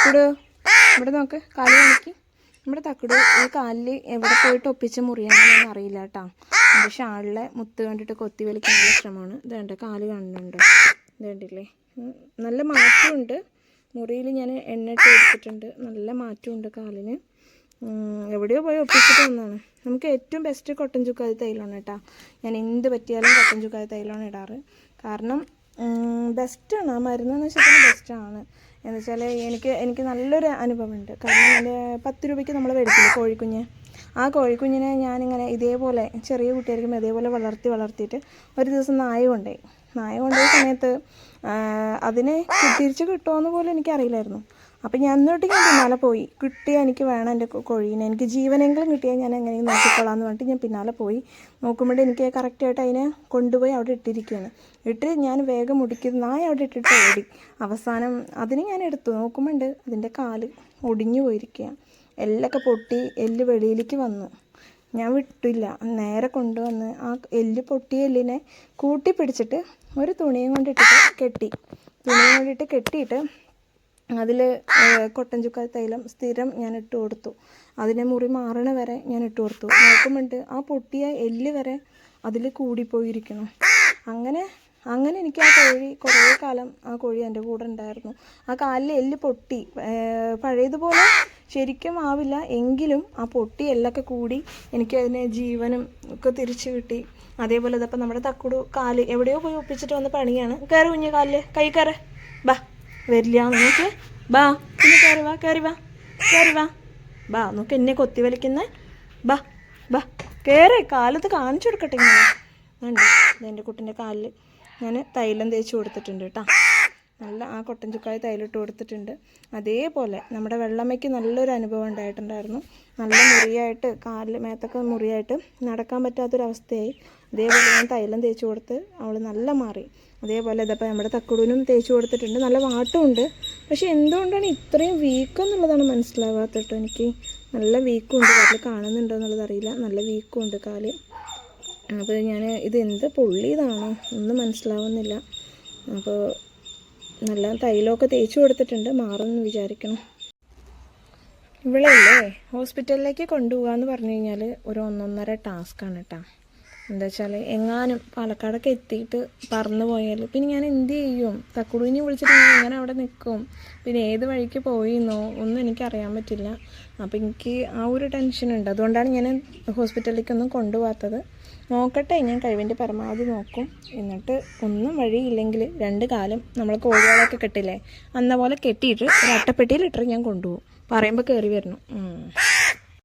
തക്കുട് ഇവിടെ നോക്ക്, കാല് കാണിക്ക്. നമ്മുടെ തക്കുട് ഈ കാലിൽ എവിടെ പോയിട്ട് ഒപ്പിച്ച മുറിയാണെന്നൊന്നും അറിയില്ല കേട്ടോ. എൻ്റെ ഷാളിലെ മുത്ത് കണ്ടിട്ട് കൊത്തി വലിക്കാനുള്ള ശ്രമമാണ്. ഇതേണ്ട കാല് കാണുന്നുണ്ട്, ഇതേണ്ടില്ലേ. നല്ല മാറ്റമുണ്ട്, മുറിയിൽ ഞാൻ എണ്ണ ഇട്ട് എടുത്തിട്ടുണ്ട്. നല്ല മാറ്റമുണ്ട് കാലിന്. എവിടെയോ പോയി ഒപ്പിച്ചിട്ട് വന്നതാണ്. നമുക്ക് ഏറ്റവും ബെസ്റ്റ് കോട്ടൺ ചുക്കാതി തൈലമാണ് കേട്ടോ. ഞാൻ എന്ത് പറ്റിയാലും കോട്ടൺ ചുക്കാതി തൈലമാണ് ഇടാറ്. കാരണം ബെസ്റ്റാണ്, ആ മരുന്നെന്ന് വെച്ചാൽ ബെസ്റ്റാണ്. എന്ന് വെച്ചാൽ എനിക്ക് നല്ലൊരു അനുഭവമുണ്ട്. കാരണം എൻ്റെ 10 രൂപയ്ക്ക് നമ്മൾ മേടിക്കില്ലേ കോഴിക്കുഞ്ഞ്, ആ കോഴിക്കുഞ്ഞിനെ ഞാനിങ്ങനെ ഇതേപോലെ ചെറിയ കുട്ടിയായിരിക്കും ഇതേപോലെ വളർത്തിയിട്ട് ഒരു ദിവസം നായ കൊണ്ടുപോയ സമയത്ത് അതിനെ തിരിച്ച് കിട്ടുമോയെന്ന് പോലും എനിക്കറിയില്ലായിരുന്നു. അപ്പം ഞാൻ എന്നിട്ട് ഞാൻ പിന്നാലെ പോയി, കിട്ടിയാൽ എനിക്ക് വേണം എൻ്റെ കോഴീനെ, എനിക്ക് ജീവനെങ്കിലും കിട്ടിയാൽ ഞാൻ എങ്ങനെയും നോക്കിക്കൊള്ളാം എന്ന് പറഞ്ഞിട്ട് ഞാൻ പിന്നാലെ പോയി നോക്കുമ്പോൾ എനിക്ക് കറക്റ്റായിട്ട് അതിനെ കൊണ്ടുപോയി അവിടെ ഇട്ടിരിക്കുകയാണ്. ഞാൻ വേഗം മുടിക്കുന്ന നായ അവിടെ ഇട്ടിട്ട് ഓടി. അവസാനം അതിന് ഞാൻ എടുത്തു നോക്കുമ്പോൾ അതിൻ്റെ കാല് ഒടിഞ്ഞു പോയിരിക്കുകയാണ്. എല്ലൊക്കെ പൊട്ടി, എല്ല് വെളിയിലേക്ക് വന്നു. ഞാൻ വിട്ടില്ല, നേരെ കൊണ്ടുവന്ന് ആ പൊട്ടിയ എല്ലിനെ കൂട്ടി പിടിച്ചിട്ട് ഒരു തുണിയും കൊണ്ടിട്ടിട്ട് കെട്ടിയിട്ട് അതിൽ കോട്ടൺ ചുക്കാതി തൈലം സ്ഥിരം ഞാൻ ഇട്ട് കൊടുത്തു. അതിനെ മുറി മാറണ വരെ ഞാൻ ഇട്ട് കൊടുത്തു. നോക്കുമ്പോൾ ആ പൊട്ടിയ എല്ല് വരെ അതിൽ കൂടിപ്പോയിരിക്കണം. അങ്ങനെ എനിക്ക് ആ കോഴി കുറേ കാലം ആ കോഴി എൻ്റെ കൂടെ ഉണ്ടായിരുന്നു. ആ കാലിൽ എല്ല് പൊട്ടി, പഴയതുപോലെ ശരിക്കും ആവില്ല എങ്കിലും ആ പൊട്ടി എല്ലൊക്കെ കൂടി എനിക്ക് അതിനെ ജീവനും ഒക്കെ തിരിച്ചു കിട്ടി. അതേപോലെ ഇതപ്പം നമ്മുടെ തക്കുടു കാല് എവിടെയോ പോയി ഒപ്പിച്ചിട്ട് വന്ന പണിയാണ്. കയറി കുഞ്ഞ് കാലിൽ കൈ കയറ, ബാ വരില്ല നോക്ക്, ബാ പിന്നെ കയറി വാ ബാ നോക്ക്, എന്നെ കൊത്തി വലിക്കുന്നേ, ബാ കയറി കാലത്ത് കാണിച്ചു കൊടുക്കട്ടെ. ഉണ്ട് എൻ്റെ കുട്ടീൻ്റെ കാലിൽ ഞാൻ തൈലം തേച്ച് കൊടുത്തിട്ടുണ്ട് കേട്ടോ. നല്ല ആ കോട്ടൺ ചുക്കാതി തൈലിട്ട് കൊടുത്തിട്ടുണ്ട്. അതേപോലെ നമ്മുടെ വെള്ളമ്മയ്ക്ക് നല്ലൊരു അനുഭവം ഉണ്ടായിട്ടുണ്ടായിരുന്നു. നല്ല മുറിയായിട്ട് കാലിൽ മേത്തൊക്കെ മുറിയായിട്ട് നടക്കാൻ പറ്റാത്തൊരവസ്ഥയായി. അതേപോലെ ഞാൻ തൈലം തേച്ച് കൊടുത്ത് അവൾ നല്ല മാറി. അതേപോലെ ഇതപ്പോൾ നമ്മുടെ തക്കുടൂനും തേച്ച് കൊടുത്തിട്ടുണ്ട്. നല്ല വാട്ടമുണ്ട്. പക്ഷേ എന്തുകൊണ്ടാണ് ഇത്രയും വീക്കെന്നുള്ളതാണ് മനസ്സിലാവാത്തിട്ടോ എനിക്ക്. നല്ല വീക്കുണ്ട്, കാലിൽ കാണുന്നുണ്ടോ എന്നുള്ളത് അറിയില്ല. നല്ല വീക്കുണ്ട് കാല്. അപ്പോൾ ഞാൻ ഇത് എന്ത് പൊള്ളിയതാണോ ഒന്നും മനസ്സിലാവുന്നില്ല. അപ്പോൾ നല്ല തൈലമൊക്കെ തേച്ച് കൊടുത്തിട്ടുണ്ട്, മാറുമെന്ന് വിചാരിക്കണം. ഇവളല്ലേ ഹോസ്പിറ്റലിലേക്ക് കൊണ്ടുപോകാമെന്ന് പറഞ്ഞു കഴിഞ്ഞാൽ ഒരു 1.5 ടാസ്ക്കാണ് കേട്ടോ. എന്താ വെച്ചാൽ എങ്ങാനും പാലക്കാടൊക്കെ എത്തിയിട്ട് പറന്നു പോയാൽ പിന്നെ ഞാൻ എന്ത് ചെയ്യും? തക്കുടൂനെ വിളിച്ചിട്ട് ഞാൻ എങ്ങനെ അവിടെ നിൽക്കും? പിന്നെ ഏത് വഴിക്ക് പോയിന്നോ ഒന്നും എനിക്കറിയാൻ പറ്റില്ല. അപ്പോൾ എനിക്ക് ആ ഒരു ടെൻഷനുണ്ട്. അതുകൊണ്ടാണ് ഞാൻ ഹോസ്പിറ്റലിലേക്കൊന്നും കൊണ്ടുപോകാത്തത്. നോക്കട്ടെ, ഞാൻ കഴിവിൻ്റെ പരമാവധി നോക്കും. എന്നിട്ട് ഒന്നും വഴിയില്ലെങ്കിൽ 2 കാലം നമ്മൾ കോഴികളൊക്കെ കെട്ടില്ലേ, അന്ന പോലെ കെട്ടിയിട്ട് ഒരു അട്ടപ്പെട്ടിയിലിട്ട് ഞാൻ കൊണ്ടുപോകും. പറയുമ്പോൾ കയറി വരണം.